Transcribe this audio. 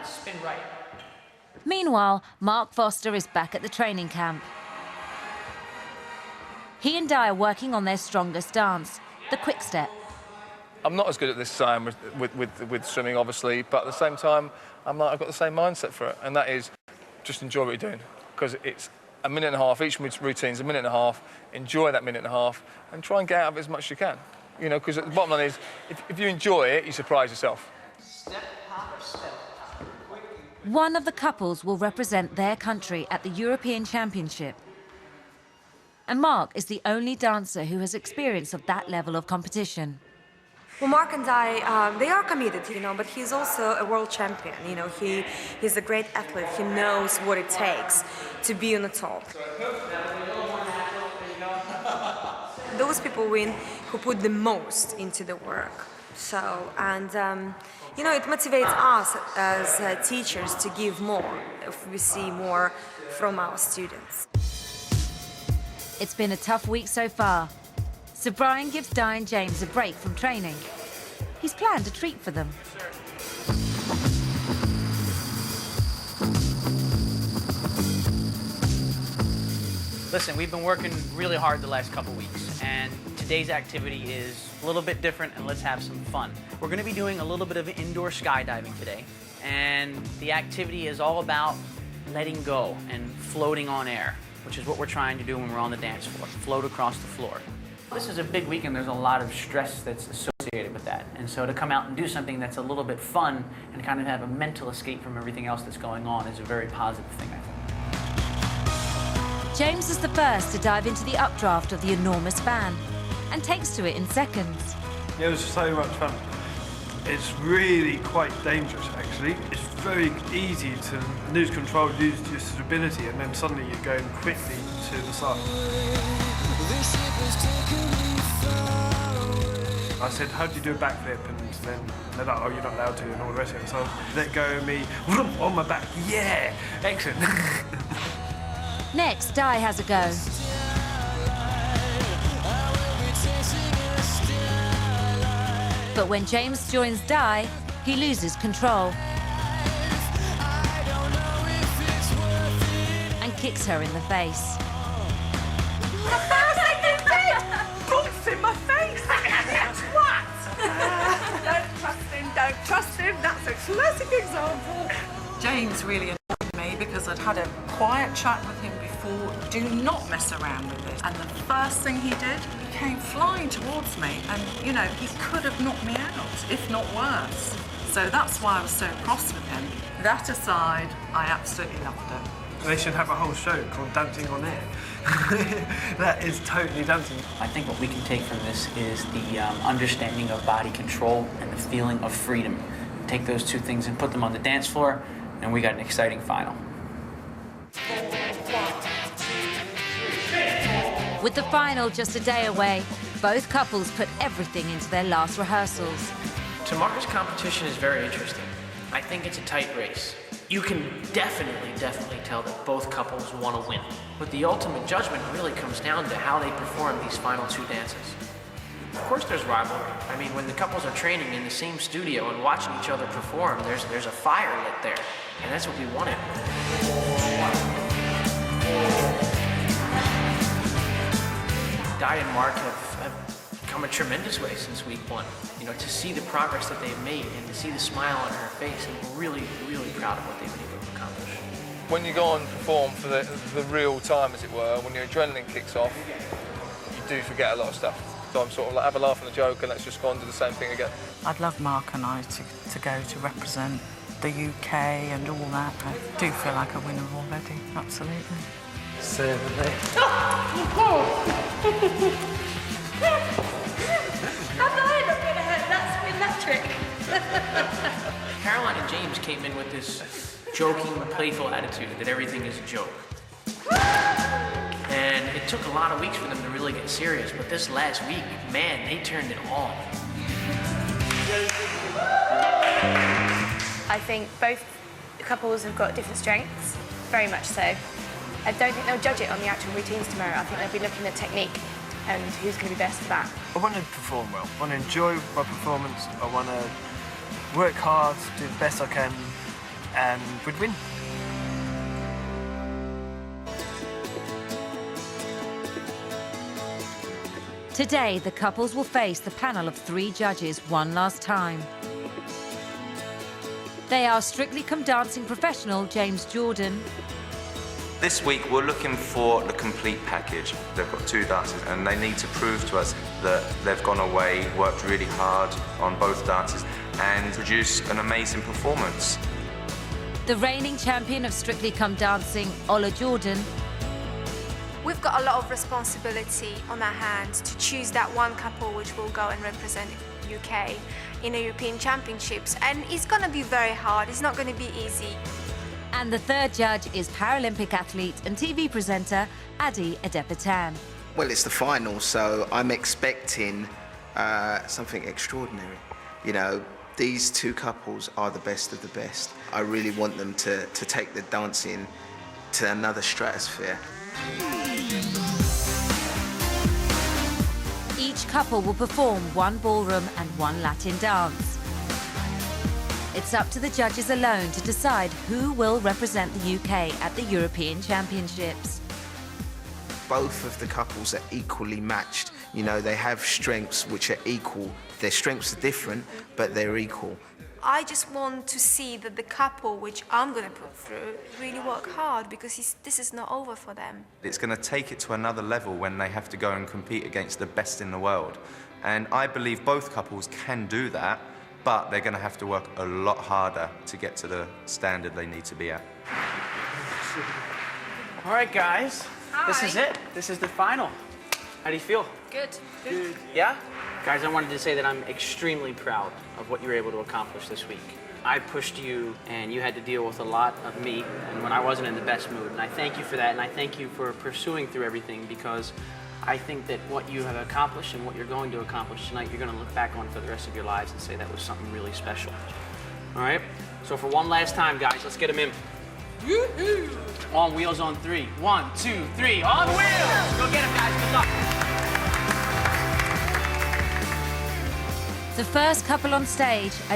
spin right. Meanwhile, Mark Foster is back at the training camp. He and Di are working on their strongest dance, the quick step. I'm not as good at this as I am with swimming, obviously, but at the same time, I've got the same mindset for it, and that is just enjoy what you're doing, because it's a minute and a half, each routine's a minute and a half, enjoy that minute and a half, and try and get out of it as much as you can. You know, because the bottom line is, if you enjoy it, you surprise yourself. Step, hop, step. One of the couples will represent their country at the European Championship. And Mark is the only dancer who has experience of that level of competition. Well, Mark and I, they are committed, you know, but he's also a world champion. You know, he's a great athlete. He knows what it takes to be on the top. Those people win who put the most into the work. So, and, you know, it motivates us as teachers to give more if we see more from our students. It's been a tough week so far, so Brian gives Di and James a break from training. He's planned a treat for them. Listen, we've been working really hard the last couple weeks, and today's activity is a little bit different, and let's have some fun. We're going to be doing a little bit of indoor skydiving today, and the activity is all about letting go and floating on air, which is what we're trying to do when we're on the dance floor, float across the floor. This is a big week, and there's a lot of stress that's associated with that. And so to come out and do something that's a little bit fun and kind of have a mental escape from everything else that's going on is a very positive thing, I think. James is the first to dive into the updraft of the enormous fan and takes to it in seconds. It was so much fun. It's really quite dangerous, actually. It's very easy to lose control, lose your stability, and then suddenly you're going quickly to the side. I said, how do you do a backflip? And then they're like, oh, you're not allowed to, and all the rest of it. So I let go of me, on my back, yeah, excellent. Next, Di has a go. But when James joins Di, he loses control and kicks her in the face. Bullets in my face! What? Don't trust him, that's a classic example. James really annoyed me because I'd had a quiet chat with him before. Do not mess around with this. And the first thing he did, he came flying towards me, and, you know, he could have knocked me out, if not worse. So that's why I was so cross with him. That aside, I absolutely loved it. They should have a whole show called Dancing on Air. That is totally dancing. I think what we can take from this is the understanding of body control and the feeling of freedom. Take those two things and put them on the dance floor, and we got an exciting final. With the final just a day away, both couples put everything into their last rehearsals. Tomorrow's competition is very interesting. I think it's a tight race. You can definitely tell that both couples want to win. But the ultimate judgment really comes down to how they perform these final two dances. Of course there's rivalry. I mean, when the couples are training in the same studio and watching each other perform, there's a fire lit there. And that's what we wanted. Di and Mark have come a tremendous way since week one. You know, to see the progress that they've made and to see the smile on her face, and we're really proud of what they've been able to accomplish. When you go on and perform for the real time, as it were, when your adrenaline kicks off, you do forget a lot of stuff. So I'm sort of like, have a laugh and a joke, and let's just go on and do the same thing again. I'd love Mark and I to go to represent the UK and all that. I do feel like a winner already, absolutely. Certainly. Caroline and James came in with this joking, playful attitude that everything is a joke. And it took a lot of weeks for them to really get serious, but this last week, man, they turned it on. I think both couples have got different strengths, very much so. I don't think they'll judge it on the actual routines tomorrow. I think they'll be looking at technique and who's going to be best for that. I want to perform well. I want to enjoy my performance. I want to work hard, do the best I can, and would win. Today, the couples will face the panel of 3 judges one last time. They are Strictly Come Dancing professional James Jordan. This week we're looking for the complete package. They've got 2 dances and they need to prove to us that they've gone away, worked really hard on both dances and produced an amazing performance. The reigning champion of Strictly Come Dancing, Ola Jordan. We've got a lot of responsibility on our hands to choose that one couple which will go and represent UK in the European Championships, and it's going to be very hard. It's not going to be easy. And the 3rd judge is Paralympic athlete and TV presenter Adi Adepitan. Well, it's the final, so I'm expecting something extraordinary. You know, these 2 couples are the best of the best. I really want them to take the dancing to another stratosphere. Each couple will perform 1 ballroom and 1 Latin dance. It's up to the judges alone to decide who will represent the UK at the European Championships. Both of the couples are equally matched. You know, they have strengths which are equal. Their strengths are different, but they're equal. I just want to see that the couple which I'm going to put through really work hard, because this is not over for them. It's going to take it to another level when they have to go and compete against the best in the world. And I believe both couples can do that, but they're going to have to work a lot harder to get to the standard they need to be at. All right, guys. Hi. This is it. This is the final. How do you feel? Good. Good. Yeah? Guys, I wanted to say that I'm extremely proud of what you were able to accomplish this week. I pushed you, and you had to deal with a lot of me, and when I wasn't in the best mood. And I thank you for that, and I thank you for pursuing through everything, because I think that what you have accomplished and what you're going to accomplish tonight, you're going to look back on for the rest of your lives and say that was something really special. All right? So for one last time, guys, let's get them in. Woo-hoo! On wheels on 3. 1, 2, 3. On wheels! Go get them, guys. Good luck. The first couple on stage are